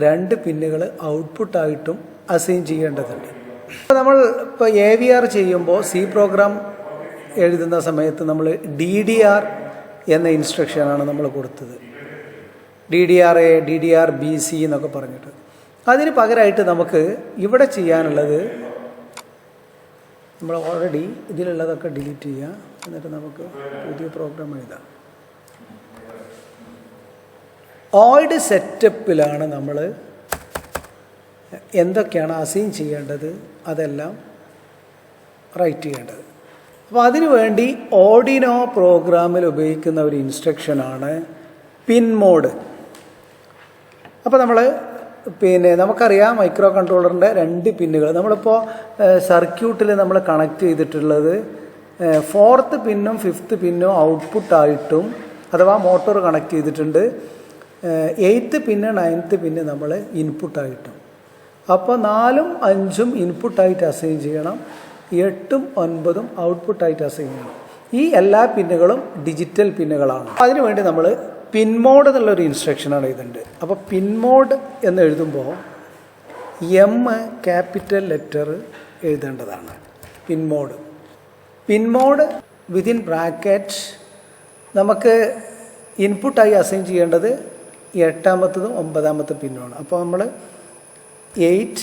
2 പിന്നുകൾ ഔട്ട്പുട്ടായിട്ടും അസൈൻ ചെയ്യേണ്ടതുണ്ട്. അപ്പോൾ നമ്മൾ ഇപ്പോൾ AVR ചെയ്യുമ്പോൾ C പ്രോഗ്രാം എഴുതുന്ന സമയത്ത് നമ്മൾ DDR എന്ന ഇൻസ്ട്രക്ഷനാണ് നമ്മൾ കൊടുത്തത്. DDRA, DDR-BC എന്നൊക്കെ പറഞ്ഞിട്ട്. അതിന് പകരമായിട്ട് നമുക്ക് ഇവിടെ ചെയ്യാനുള്ളത്, നമ്മൾ ഓൾറെഡി ഇതിലുള്ളതൊക്കെ ഡിലീറ്റ് ചെയ്യുക. എന്നിട്ട് നമുക്ക് പുതിയ പ്രോഗ്രാം എഴുതാം. ഓയിഡ് സെറ്റപ്പിലാണ് നമ്മൾ എന്തൊക്കെയാണ് അസൈൻ ചെയ്യേണ്ടത് അതെല്ലാം റൈറ്റ് ചെയ്യേണ്ടത്. അപ്പോൾ അതിനു വേണ്ടി ഓർഡിനോ പ്രോഗ്രാമിൽ ഉപയോഗിക്കുന്ന ഒരു ഇൻസ്ട്രക്ഷനാണ് പിൻ മോഡ്. അപ്പോൾ നമ്മൾ നമുക്കറിയാം മൈക്രോ കൺട്രോളറിൻ്റെ 2 പിന്നുകൾ നമ്മളിപ്പോൾ സർക്യൂട്ടിൽ നമ്മൾ കണക്ട് ചെയ്തിട്ടുള്ളത് 4th പിന്നും 5th പിന്നും ഔട്ട്പുട്ടായിട്ടും, അഥവാ മോട്ടോർ കണക്ട് ചെയ്തിട്ടുണ്ട്. 8th പിന്ന് 9th പിന്ന് നമ്മൾ ഇൻപുട്ടായിട്ടും, അപ്പോൾ 4ഉം 5ഉം ഇൻപുട്ടായിട്ട് അസൈൻ ചെയ്യണം, 8ഉം 9ഉം ഔട്ട്പുട്ടായിട്ട് അസൈൻ ചെയ്യണം. ഈ എല്ലാ പിന്നുകളും ഡിജിറ്റൽ പിന്നുകളാണ്. അതിനുവേണ്ടി നമ്മൾ പിൻ മോഡ് എന്നുള്ളൊരു ഇൻസ്ട്രക്ഷനാണ് ഇതുണ്ട്. അപ്പോൾ പിൻ മോഡ് എന്ന് എഴുതുമ്പോൾ എം ക്യാപിറ്റൽ ലെറ്റർ എഴുതേണ്ടതാണ്. പിൻ മോഡ് വിതിൻ ബ്രാക്കറ്റ് നമുക്ക് ഇൻപുട്ടായി അസൈൻ ചെയ്യേണ്ടത് 8ാമത്തതും 9ാമത്തെ പിന്നുമാണ്. അപ്പോൾ നമ്മൾ 8,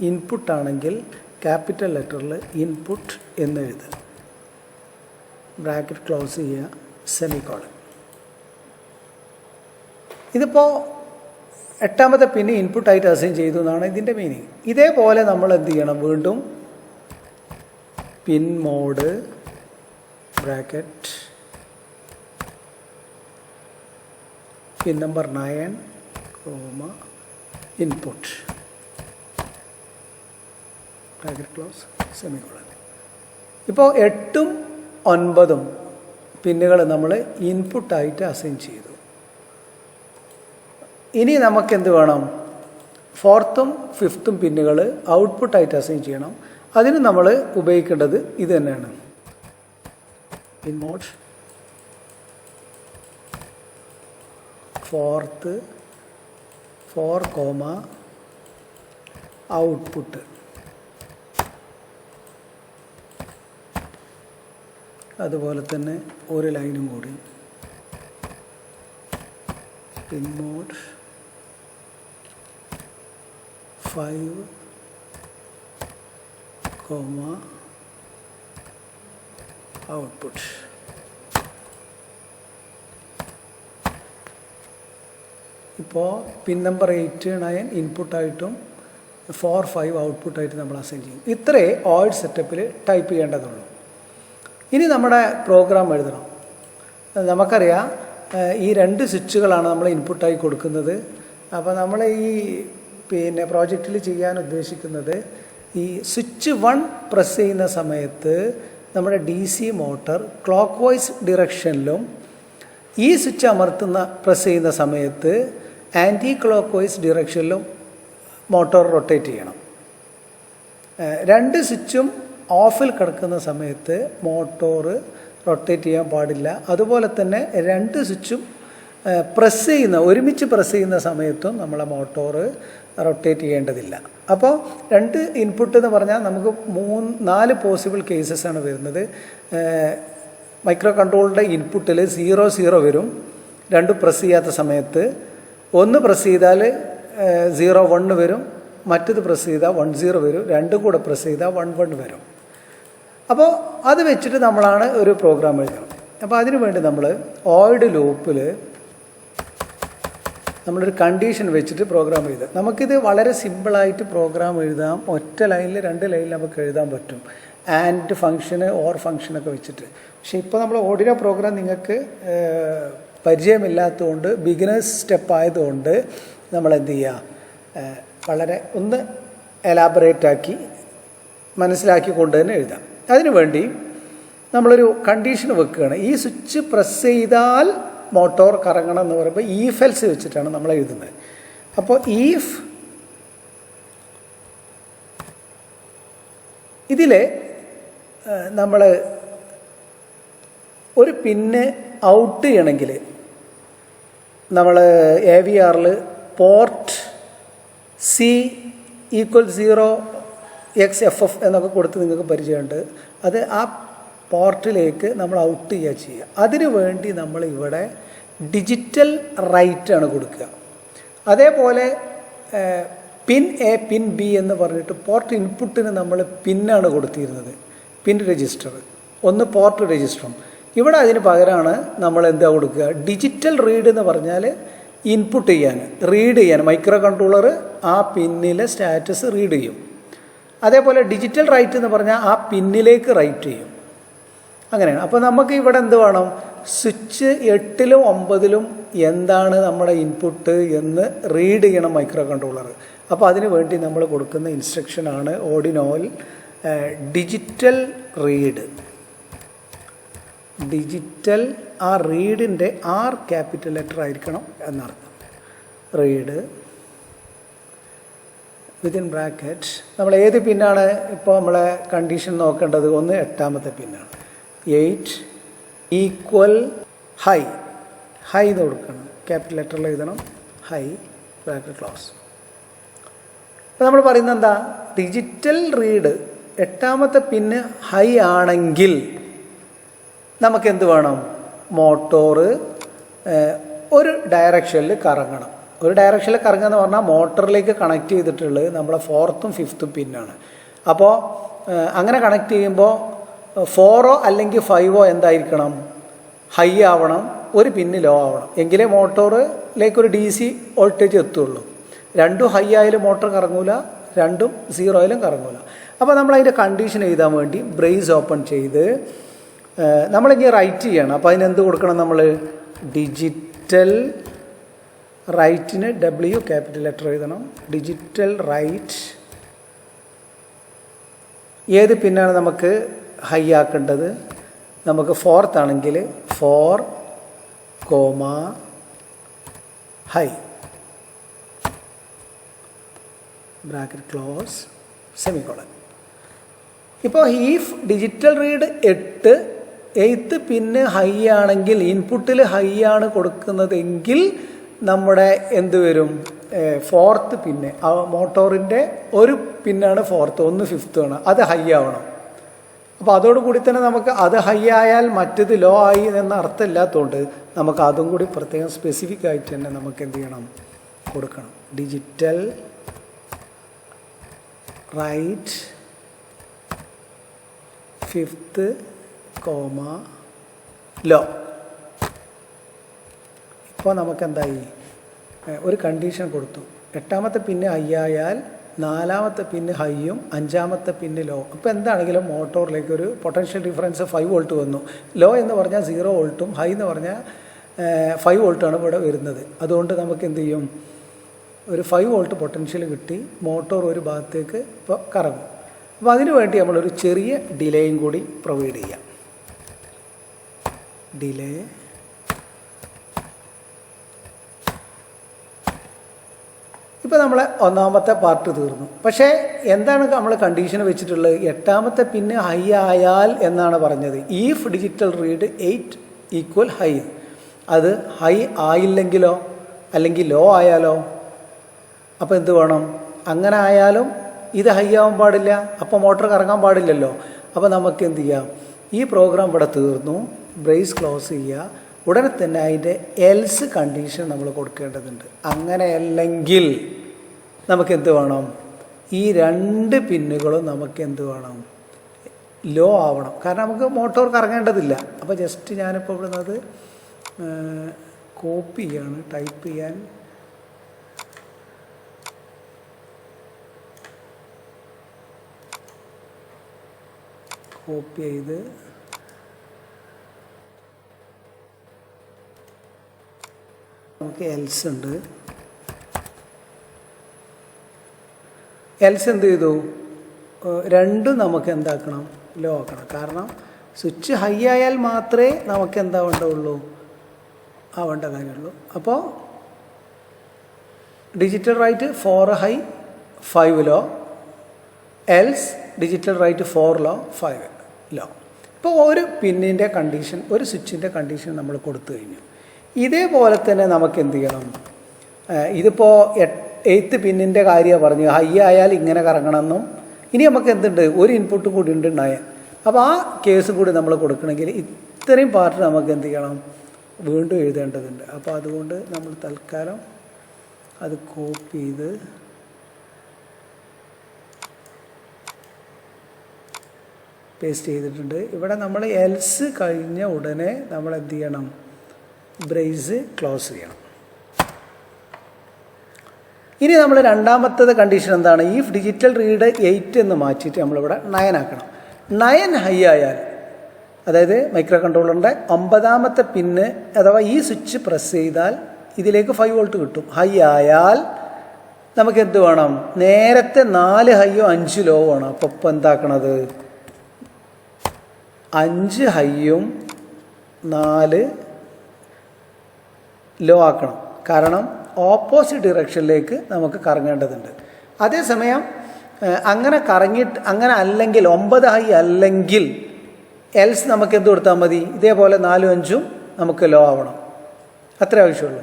ഇൻപുട്ടാണെങ്കിൽ ക്യാപിറ്റൽ ലെറ്ററിൽ ഇൻപുട്ട് എന്ന് എഴുതുക, ബ്രാക്കറ്റ് ക്ലോസ് ചെയ്യുക, സെമിക്കോളൻ. ഇതിപ്പോൾ 8ാമത്തെ പിന്ന് ഇൻപുട്ടായിട്ട് അസൈൻ ചെയ്തു എന്നാണ് ഇതിൻ്റെ മീനിങ്. ഇതേപോലെ നമ്മൾ എന്ത് ചെയ്യണം, വീണ്ടും pin mode bracket pin number 9, input bracket close semicolon. ഇപ്പോൾ 8ഉം 9ഉം പിന്നുകൾ നമ്മൾ ഇൻപുട്ടായിട്ട് അസൈൻ ചെയ്തു. ഇനി നമുക്കെന്ത് വേണം, 4th-ഉം 5th-ഉം പിന്നുകൾ ഔട്ട്പുട്ടായിട്ട് അസൈൻ ചെയ്യണം. അതിന് നമ്മൾ ഉപയോഗിക്കേണ്ടത് ഇത് തന്നെയാണ്, പിൻ മോഡ് 4th 4, ഔട്ട്പുട്ട്. അതുപോലെ തന്നെ ഒരു ലൈനും കൂടി, പിൻ മോഡ് 5, ഔട്ട്പുട്ട്. ഇപ്പോൾ പിൻ നമ്പർ 8, 9 ഇൻപുട്ടായിട്ടും 4, 5 ഔട്ട്പുട്ടായിട്ട് നമ്മൾ അസൈൻ ചെയ്യും. ഇത്രേ ഓയിഡ് സെറ്റപ്പിൽ ടൈപ്പ് ചെയ്യേണ്ടതുള്ളൂ. ഇനി നമ്മുടെ പ്രോഗ്രാം എഴുതണം. നമുക്കറിയാം ഈ 2 സ്വിച്ചുകളാണ് നമ്മൾ ഇൻപുട്ടായി കൊടുക്കുന്നത്. അപ്പോൾ നമ്മൾ ഈ പ്രോജക്റ്റിൽ ചെയ്യാൻ ഉദ്ദേശിക്കുന്നത്, ഈ സ്വിച്ച് 1 പ്രസ് ചെയ്യുന്ന സമയത്ത് നമ്മുടെ DC മോട്ടർ ക്ലോക്ക് വൈസ് ഡിറക്ഷനിലും, ഈ സ്വിച്ച് പ്രസ് ചെയ്യുന്ന സമയത്ത് ആൻറ്റി ക്ലോക്ക് വൈസ് ഡിറക്ഷനിലും മോട്ടോർ റൊട്ടേറ്റ് ചെയ്യണം. 2 സ്വിച്ചും ഓഫിൽ കിടക്കുന്ന സമയത്ത് മോട്ടോർ റൊട്ടേറ്റ് ചെയ്യാൻ പാടില്ല. അതുപോലെ തന്നെ 2 സ്വിച്ചും ഒരുമിച്ച് പ്രസ് ചെയ്യുന്ന സമയത്തും നമ്മളെ മോട്ടോർ റൊട്ടേറ്റ് ചെയ്യേണ്ടതില്ല. അപ്പോൾ 2 ഇൻപുട്ട് എന്ന് പറഞ്ഞാൽ നമുക്ക് 4 പോസിബിൾ കേസസ് ആണ് വരുന്നത്. മൈക്രോ കൺട്രോളിൻ്റെ ഇൻപുട്ടിൽ 0, 0 വരും 2 പ്രസ് ചെയ്യാത്ത സമയത്ത്. 1 പ്രസ് ചെയ്താൽ 0, 1 വരും, മറ്റത് പ്രസ് ചെയ്താൽ 1, 0 വരും, 2 കൂടെ പ്രസ് ചെയ്താൽ 1, 1 വരും. അപ്പോൾ അത് വെച്ചിട്ട് നമ്മളാണ് ഒരു പ്രോഗ്രാം എഴുതണം. അപ്പോൾ അതിനു വേണ്ടി നമ്മൾ ഓയിഡ് ലൂപ്പിൽ നമ്മളൊരു കണ്ടീഷൻ വെച്ചിട്ട് പ്രോഗ്രാം എഴുതാം. നമുക്കിത് വളരെ സിമ്പിളായിട്ട് പ്രോഗ്രാം എഴുതാം. ഒറ്റ ലൈനിൽ 2 ലൈനിൽ നമുക്ക് എഴുതാൻ പറ്റും, ആൻഡ് ഫംഗ്ഷന് ഓർ ഫംഗ്ഷനൊക്കെ വെച്ചിട്ട്. പക്ഷേ ഇപ്പോൾ നമ്മൾ ഓർഡിനറി പ്രോഗ്രാം നിങ്ങൾക്ക് പരിചയമില്ലാത്തതുകൊണ്ട്, ബിഗിനേഴ്സ് സ്റ്റെപ്പ് ആയതുകൊണ്ട് നമ്മൾ എന്ത് ചെയ്യുക, വളരെ ഒന്ന് എലാബറേറ്റാക്കി മനസ്സിലാക്കിക്കൊണ്ട് തന്നെ എഴുതാം. അതിനുവേണ്ടി നമ്മളൊരു കണ്ടീഷൻ വെക്കുകയാണ്. ഈ സ്വിച്ച് പ്രസ് ചെയ്താൽ മോട്ടോർ കറങ്ങണം എന്ന് പറയുമ്പോൾ ഈഫ് എൽസ് വെച്ചിട്ടാണ് നമ്മൾ എഴുതുന്നത്. അപ്പോൾ ഈഫ് ഇതിൽ നമ്മൾ ഒരു പിന്ന് ഔട്ട് ചെയ്യണമെങ്കിൽ നമ്മൾ AVRൽ പോർട്ട് C=0XFF എന്നൊക്കെ കൊടുത്ത് നിങ്ങൾക്ക് പരിചയമുണ്ട്. അത് ആ പോർട്ടിലേക്ക് നമ്മൾ ഔട്ട് ചെയ്യുക. അതിനു വേണ്ടി നമ്മൾ ഇവിടെ ഡിജിറ്റൽ റൈറ്റ് ആണ് കൊടുക്കുക. അതേപോലെ പിൻ A, പിൻ B എന്ന് പറഞ്ഞിട്ട് പോർട്ട് ഇൻപുട്ടിന് നമ്മൾ പിന്നാണ് കൊടുത്തിരുന്നത്, പിൻ രജിസ്റ്റർ, ഒന്ന് പോർട്ട് രജിസ്റ്ററും. ഇവിടെ അതിന് പകരമാണ് നമ്മൾ എന്താ കൊടുക്കുക, ഡിജിറ്റൽ റീഡ് എന്ന് പറഞ്ഞാൽ ഇൻപുട്ട് ചെയ്യാൻ, റീഡ് ചെയ്യാൻ മൈക്രോ കൺട്രോളർ ആ പിന്നിലെ സ്റ്റാറ്റസ് റീഡ് ചെയ്യും. അതേപോലെ ഡിജിറ്റൽ റൈറ്റ് എന്ന് പറഞ്ഞാൽ ആ പിന്നിലേക്ക് റൈറ്റ് ചെയ്യും. അങ്ങനെയാണ്. അപ്പോൾ നമുക്ക് ഇവിടെ എന്ത് വേണം, സ്വിച്ച് 8ലും 9ലും എന്താണ് നമ്മുടെ ഇൻപുട്ട് എന്ന് റീഡ് ചെയ്യണം മൈക്രോ കൺട്രോളർ. അപ്പോൾ അതിന് വേണ്ടി നമ്മൾ കൊടുക്കുന്ന ഇൻസ്ട്രക്ഷനാണ് ഓർഡിനോയിൽ ഡിജിറ്റൽ റീഡ്. ഡിജിറ്റൽ ആ റീഡിൻ്റെ ആർ ക്യാപിറ്റൽ ലെറ്റർ ആയിരിക്കണം എന്നർത്ഥം. റീഡ് വിത്തിൻ ബ്രാക്കറ്റ് നമ്മൾ ഏത് പിന്നാണ് ഇപ്പോൾ നമ്മളെ കണ്ടീഷൻ നോക്കേണ്ടത്? ഒന്ന് 8ാമത്തെ പിന്നാണ്. 8 ഈക്വൽ ഹൈ. ഹൈ എന്ന് കൊടുക്കണം, ക്യാപിറ്റൽ ലെറ്ററിൽ എഴുതണം. High bracket close. അപ്പോൾ നമ്മൾ പറയുന്നത് എന്താ? ഡിജിറ്റൽ റീഡ് 8ാമത്തെ പിന്ന് ഹൈ ആണെങ്കിൽ നമുക്ക് എന്ത് വേണം? മോട്ടോറ് ഒരു ഡയറക്ഷനിൽ കറങ്ങണം. ഒരു ഡയറക്ഷനിൽ കറങ്ങുക എന്ന് പറഞ്ഞാൽ മോട്ടറിലേക്ക് കണക്ട് ചെയ്തിട്ടുള്ളത് നമ്മളെ 4th 5th പിന്നാണ്. അപ്പോൾ അങ്ങനെ കണക്ട് ചെയ്യുമ്പോൾ 4 അല്ലെങ്കിൽ 5 എന്തായിരിക്കണം? ഹൈ ആവണം, ഒരു പിന്ന് ലോ ആവണം. എങ്കിലേ മോട്ടോറിലേക്ക് ഒരു DC വോൾട്ടേജ് എത്തുള്ളൂ. രണ്ടും ഹൈ ആയാലും മോട്ടോർ കറങ്ങൂല, രണ്ടും 0 ആയാലും കറങ്ങൂല. അപ്പോൾ നമ്മളതിൻ്റെ കണ്ടീഷൻ എഴുതാൻ വേണ്ടി ബ്രേസ് ഓപ്പൺ ചെയ്ത് നമ്മളിനി റൈറ്റ് ചെയ്യണം. അപ്പോൾ അതിനെന്ത് കൊടുക്കണം? നമ്മൾ ഡിജിറ്റൽ റൈറ്റിന് W ക്യാപിറ്റൽ ലെറ്റർ എഴുതണം. ഡിജിറ്റൽ റൈറ്റ് ഏത് പിന്നാണ് നമുക്ക് ഹൈ ആക്കേണ്ടത്? നമുക്ക് 4th ആണെങ്കിൽ 4, ഹൈ ബ്രാക്കറ്റ് ക്ലോസ് സെമിക്കോളൻ. ഇപ്പോൾ ഈ ഡിജിറ്റൽ റീഡ് 8th പിന്ന് ഹൈ ആണെങ്കിൽ, ഇൻപുട്ടിൽ ഹൈ ആണ് കൊടുക്കുന്നതെങ്കിൽ നമ്മുടെ എന്ത് വരും? 4th പിന്ന്, ആ മോട്ടോറിൻ്റെ ഒരു പിന്നാണ് 4th, ഒന്ന് 5th ആണ്, അത് ഹൈ ആവണം. അപ്പോൾ അതോടുകൂടി തന്നെ നമുക്ക് അത് ഹൈ ആയാൽ മറ്റത് ലോ ആയി എന്ന അർത്ഥമില്ലാത്തതുകൊണ്ട് നമുക്ക് അതും കൂടി പ്രത്യേകം സ്പെസിഫിക് ആയിട്ട് തന്നെ നമുക്ക് എന്ത് ചെയ്യണം? കൊടുക്കണം. Digital write 5th, low. ഇപ്പോൾ നമുക്കെന്തായി? ഒരു കണ്ടീഷൻ കൊടുത്തു. 8ാമത്തെ പിന്ന് ഹൈ ആയാൽ 4ാമത്തെ പിന്ന് ഹൈയും 5ാമത്തെ പിന്ന് ലോ. അപ്പോൾ എന്താണെങ്കിലും മോട്ടോറിലേക്ക് ഒരു പൊട്ടൻഷ്യൽ ഡിഫറൻസ് 5 വോൾട്ട് വന്നു. ലോ എന്ന് പറഞ്ഞാൽ 0 വോൾട്ടും ഹൈ എന്ന് പറഞ്ഞാൽ 5 വോൾട്ടാണ് ഇവിടെ വരുന്നത്. അതുകൊണ്ട് നമുക്ക് എന്ത് ചെയ്യും? ഒരു 5 വോൾട്ട് പൊട്ടൻഷ്യൽ കിട്ടി, മോട്ടോർ ഒരു ഭാഗത്തേക്ക് ഇപ്പോൾ കറങ്ങും. അപ്പോൾ അതിനു വേണ്ടി നമ്മളൊരു ചെറിയ ഡിലേയും കൂടി പ്രൊവൈഡ് ചെയ്യാം. ഡിലേ ഇപ്പോൾ നമ്മളെ 1ാമത്തെ പാർട്ട് തീർന്നു. പക്ഷേ എന്താണ് നമ്മൾ കണ്ടീഷൻ വെച്ചിട്ടുള്ളത്? 8ാമത്തെ പിന്ന് ഹൈ ആയാൽ എന്നാണ് പറഞ്ഞത്. If digital read 8 equal high. അത് ഹൈ ആയില്ലെങ്കിലോ, അല്ലെങ്കിൽ ലോ ആയാലോ? അപ്പോൾ എന്ത് വേണം? അങ്ങനെ ആയാലും ഇത് ഹൈ ആവാൻ പാടില്ല, അപ്പോൾ മോട്ടോർ കറങ്ങാൻ പാടില്ലല്ലോ. അപ്പോൾ നമുക്ക് എന്ത് ചെയ്യാം? ഈ പ്രോഗ്രാം ഇവിടെ തീർന്നു, ബ്രേസ് ക്ലോസ് ചെയ്യുക. ഉടനെ തന്നെ അതിൻ്റെ എൽസ് കണ്ടീഷൻ നമ്മൾ കൊടുക്കേണ്ടതുണ്ട്. അങ്ങനെയല്ലെങ്കിൽ നമുക്ക് എന്ത് വേണം? ഈ 2 പിന്നുകളും നമുക്ക് എന്ത് വേണം? ലോ ആവണം. കാരണം നമുക്ക് മോട്ടോർ കറങ്ങേണ്ടതില്ല. അപ്പോൾ ജസ്റ്റ് ഞാനിപ്പോൾ ഇവിടുന്നത് കോപ്പി ചെയ്യാണ്, ടൈപ്പ് ചെയ്യാൻ. കോപ്പി ചെയ്ത് നമുക്ക് എൽസ് ഉണ്ട്. എൽസ് എന്ത് ചെയ്തു? രണ്ടും നമുക്ക് എന്താക്കണം? ലോ ആക്കണം. കാരണം സ്വിച്ച് ഹൈ ആയാൽ മാത്രമേ നമുക്ക് എന്താ വേണ്ടുള്ളൂ? ആവേണ്ട കാര്യമുള്ളൂ. അപ്പോൾ digital write 4 high 5 low, else digital write 4 low 5 low. ഇപ്പോൾ ഒരു പിന്നിൻ്റെ കണ്ടീഷൻ, ഒരു സ്വിച്ചിൻ്റെ കണ്ടീഷൻ നമ്മൾ കൊടുത്തു കഴിഞ്ഞു. ഇതേപോലെ തന്നെ നമുക്ക് എന്ത് ചെയ്യണം? ഇതിപ്പോൾ 8th പിന്നിൻ്റെ കാര്യമാണ് പറഞ്ഞു. ഹൈ ആയാൽ ഇങ്ങനെ കറങ്ങണമെന്നും, ഇനി നമുക്ക് എന്തുണ്ട്? ഒരു ഇൻപുട്ടും കൂടി ഉണ്ട് 9. അപ്പോൾ ആ കേസും കൂടി നമ്മൾ കൊടുക്കണമെങ്കിൽ ഇത്രയും പാർട്ട് നമുക്ക് എന്ത് ചെയ്യണം? വീണ്ടും എഴുതേണ്ടതുണ്ട്. അപ്പോൾ അതുകൊണ്ട് നമ്മൾ തൽക്കാലം അത് കോപ്പി ചെയ്ത് പേസ്റ്റ് ചെയ്തിട്ടുണ്ട്. ഇവിടെ നമ്മൾ എൽസ് കഴിഞ്ഞ ഉടനെ നമ്മൾ എന്ത് ചെയ്യണം? ബ്രേസ് ക്ലോസ് ചെയ്യണം. ഇനി നമ്മൾ 2ാമത്തത് കണ്ടീഷൻ എന്താണ്? ഈ ഡിജിറ്റൽ റീഡ് 8 എന്ന് മാറ്റിയിട്ട് നമ്മളിവിടെ 9 ആക്കണം. 9 ഹൈ ആയാൽ, അതായത് മൈക്രോ കൺട്രോളറിൻ്റെ 9ാമത്തെ പിന്ന് അഥവാ ഈ സ്വിച്ച് പ്രസ് ചെയ്താൽ ഇതിലേക്ക് 5 വോൾട്ട് കിട്ടും. ഹൈ ആയാൽ നമുക്ക് എന്ത് വേണം? നേരത്തെ 4 ഹൈയോ 5 ലോ ആണ്. അപ്പോൾ ഇപ്പോൾ എന്താക്കണത്? 5 ഹൈയും 4 ലോ ആക്കണം. കാരണം ഓപ്പോസിറ്റ് ഡിറക്ഷനിലേക്ക് നമുക്ക് കറങ്ങേണ്ടതുണ്ട്. അതേസമയം അങ്ങനെ അല്ലെങ്കിൽ 9 ഹൈ അല്ലെങ്കിൽ എൽസ് നമുക്ക് എന്ത് കൊടുത്താൽ മതി, ഇതേപോലെ 4ഉം 5ഉം നമുക്ക് ലോ ആവണം. അത്ര ആവശ്യമുള്ളൂ.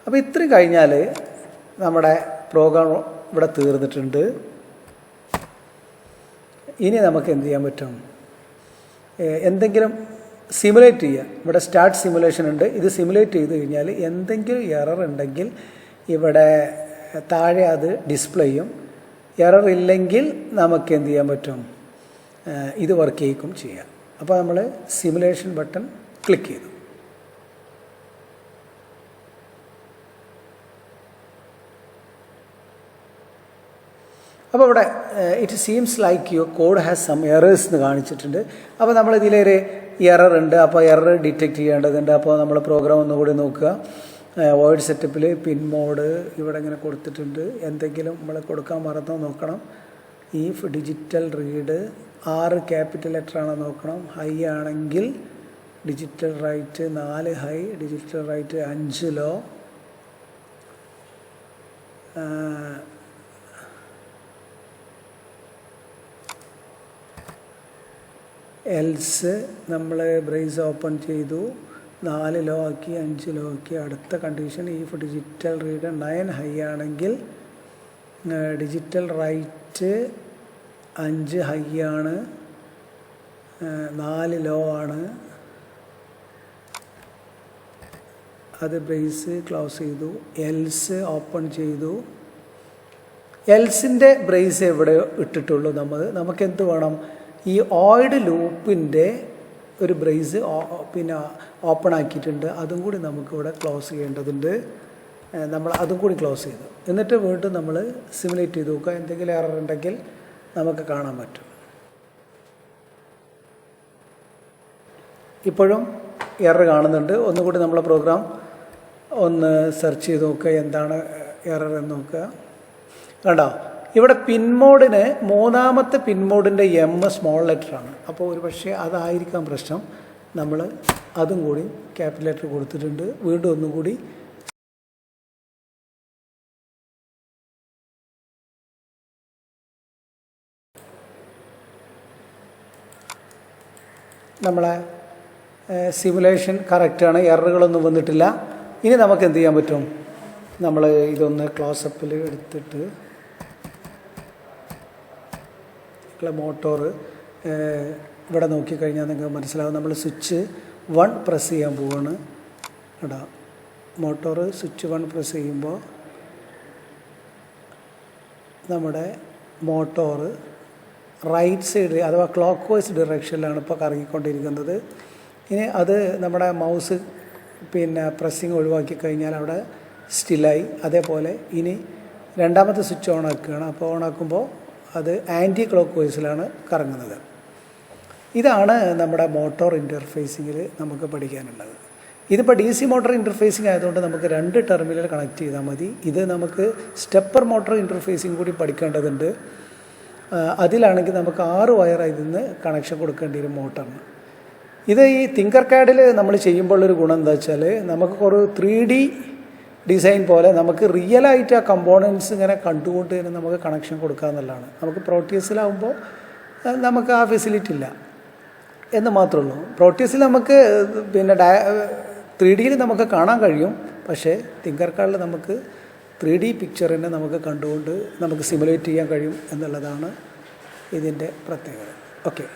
അപ്പോൾ ഇത്രയും കഴിഞ്ഞാൽ നമ്മുടെ പ്രോഗ്രാം ഇവിടെ തീർന്നിട്ടുണ്ട്. ഇനി നമുക്ക് എന്ത് ചെയ്യാൻ പറ്റും, എന്തെങ്കിലും സിമുലേറ്റ് ചെയ്യുക. ഇവിടെ സ്റ്റാർട്ട് സിമുലേഷൻ ഉണ്ട്. ഇത് സിമുലേറ്റ് ചെയ്ത് കഴിഞ്ഞാൽ എന്തെങ്കിലും എറർ ഉണ്ടെങ്കിൽ ഇവിടെ താഴെ അത് ഡിസ്പ്ലേ ചെയ്യും. എറർ ഇല്ലെങ്കിൽ നമുക്ക് എന്ത് ചെയ്യാൻ പറ്റും, ഇത് വർക്ക് ചെയ്യിക്കും ചെയ്യാം. അപ്പോൾ നമ്മൾ സിമുലേഷൻ ബട്ടൺ ക്ലിക്ക് ചെയ്തു. അപ്പോൾ ഇവിടെ it seems like your code has some errors എന്ന് കാണിച്ചിട്ടുണ്ട്. അപ്പോൾ നമ്മൾ ഇതിലൊരു എറർ ഉണ്ട്. അപ്പോൾ എറർ ഡിറ്റക്റ്റ് ചെയ്യേണ്ടതുണ്ട്. അപ്പോൾ നമ്മൾ പ്രോഗ്രാം ഒന്നുകൂടി നോക്കുക. വോയിഡ് സെറ്റപ്പിൽ പിൻ മോഡ് ഇവിടെ ഇങ്ങനെ കൊടുത്തിട്ടുണ്ട്. എന്തെങ്കിലും നമ്മൾ കൊടുക്കാൻ മറന്നോ നോക്കണം. If digital read 6 capital letter ആണോ നോക്കണം. ഹൈ ആണെങ്കിൽ digital write 4 high, digital write 5 low. Else നമ്മൾ ബ്രേസ് ഓപ്പൺ ചെയ്തു, 4 ലോ ആക്കി, 5 ലോ ആക്കി. അടുത്ത condition if digital read 9 high ആണെങ്കിൽ ഡിജിറ്റൽ റൈറ്റ് 5 ഹൈ ആണ്, 4 ലോ ആണ്. അത് ബ്രേസ് ക്ലോസ് ചെയ്തു. എൽസ് ഓപ്പൺ ചെയ്തു. എൽസിൻ്റെ ബ്രേസ് എവിടെ ഇട്ടിട്ടുള്ളൂ നമുക്ക് എന്ത് വേണം, ഈ ഓയിഡ് ലൂപ്പിൻ്റെ ഒരു ബ്രേസ് പിന്നെ ഓപ്പൺ ആക്കിയിട്ടുണ്ട്. അതും കൂടി നമുക്കിവിടെ ക്ലോസ് ചെയ്യേണ്ടതുണ്ട്. നമ്മൾ അതും കൂടി ക്ലോസ് ചെയ്തു. എന്നിട്ട് വീണ്ടും നമ്മൾ സിമുലേറ്റ് ചെയ്ത് നോക്കുക. എന്തെങ്കിലും എറർ ഉണ്ടെങ്കിൽ നമുക്ക് കാണാൻ പറ്റും. ഇപ്പോഴും എറർ കാണുന്നുണ്ട്. ഒന്നുകൂടി നമ്മളെ പ്രോഗ്രാം ഒന്ന് സെർച്ച് ചെയ്ത് നോക്കുക, എന്താണ് എറർ എന്ന് നോക്കുക. കണ്ടോ, ഇവിടെ പിൻമോഡിന് 3ാമത്തെ പിൻമോഡിൻ്റെ എം സ്മോൾ ലെറ്ററാണ്. അപ്പോൾ ഒരു പക്ഷേ അതായിരിക്കാം പ്രശ്നം. നമ്മൾ അതും കൂടി ക്യാപിറ്റൽ ലെറ്റർ കൊടുത്തിട്ടുണ്ട്. വീണ്ടും ഒന്നും കൂടി നമ്മളെ സിമുലേഷൻ കറക്റ്റാണ്, എററുകളൊന്നും വന്നിട്ടില്ല. ഇനി നമുക്ക് എന്ത് ചെയ്യാൻ പറ്റും, നമ്മൾ ഇതൊന്ന് ക്ലോസപ്പിൽ എടുത്തിട്ട് മോട്ടോർ ഇവിടെ നോക്കിക്കഴിഞ്ഞാൽ നിങ്ങൾക്ക് മനസ്സിലാവും. നമ്മൾ സ്വിച്ച് 1 പ്രസ് ചെയ്യാൻ പോവാണ്. കേട്ടോ, മോട്ടോർ സ്വിച്ച് 1 പ്രസ് ചെയ്യുമ്പോൾ നമ്മുടെ മോട്ടോർ റൈറ്റ് സൈഡിൽ അഥവാ ക്ലോക്ക് വൈസ് ഡിറക്ഷനിലാണ് ഇപ്പോൾ കറങ്ങിക്കൊണ്ടിരിക്കുന്നത്. ഇനി അത് നമ്മുടെ മൗസ് പിന്നെ പ്രസ്സിങ് ഒഴിവാക്കി കഴിഞ്ഞാൽ അവിടെ സ്റ്റില്ലായി. അതേപോലെ ഇനി 2ാമത്തെ സ്വിച്ച് ഓൺ ആക്കുകയാണ്. അപ്പോൾ ഓൺ ആക്കുമ്പോൾ അത് ആൻറ്റി ക്ലോക്ക് വൈസിലാണ് കറങ്ങുന്നത്. ഇതാണ് നമ്മുടെ മോട്ടോർ ഇൻ്റർഫേസിങ്ങിൽ നമുക്ക് പഠിക്കാനുള്ളത്. ഇതിപ്പോൾ DC മോട്ടോർ ഇൻ്റർഫേസിങ് ആയതുകൊണ്ട് നമുക്ക് 2 ടെർമിനൽ കണക്ട് ചെയ്താൽ മതി. ഇത് നമുക്ക് സ്റ്റെപ്പർ മോട്ടോർ ഇൻ്റർഫേസിങ് കൂടി പഠിക്കേണ്ടതുണ്ട്. അതിലാണെങ്കിൽ നമുക്ക് 6 വയർ ഇതിന്ന് കണക്ഷൻ കൊടുക്കേണ്ടി വരും മോട്ടറിന്. ഇത് ഈ തിങ്കർ കാഡിൽ നമ്മൾ ചെയ്യുമ്പോഴുള്ളൊരു ഗുണം എന്താ വെച്ചാൽ, നമുക്ക് ഒരു 3D ഡിസൈൻ പോലെ നമുക്ക് റിയലായിട്ട് ആ കമ്പോണൻസ് ഇങ്ങനെ കണ്ടുകൊണ്ട് തന്നെ നമുക്ക് കണക്ഷൻ കൊടുക്കുക എന്നുള്ളതാണ്. നമുക്ക് പ്രോട്ടിയസിലാവുമ്പോൾ നമുക്ക് ആ ഫെസിലിറ്റി ഇല്ല എന്ന് മാത്രമേ ഉള്ളൂ. പ്രോട്ടിയസിൽ നമുക്ക് പിന്നെ 3Dയിൽ നമുക്ക് കാണാൻ കഴിയും. പക്ഷേ തിങ്കർ കാഡിൽ നമുക്ക് 3D പിക്ചറിനെ നമുക്ക് കണ്ടുകൊണ്ട് നമുക്ക് സിമുലേറ്റ് ചെയ്യാൻ കഴിയും എന്നുള്ളതാണ് ഇതിൻ്റെ പ്രത്യേകത. ഓക്കെ.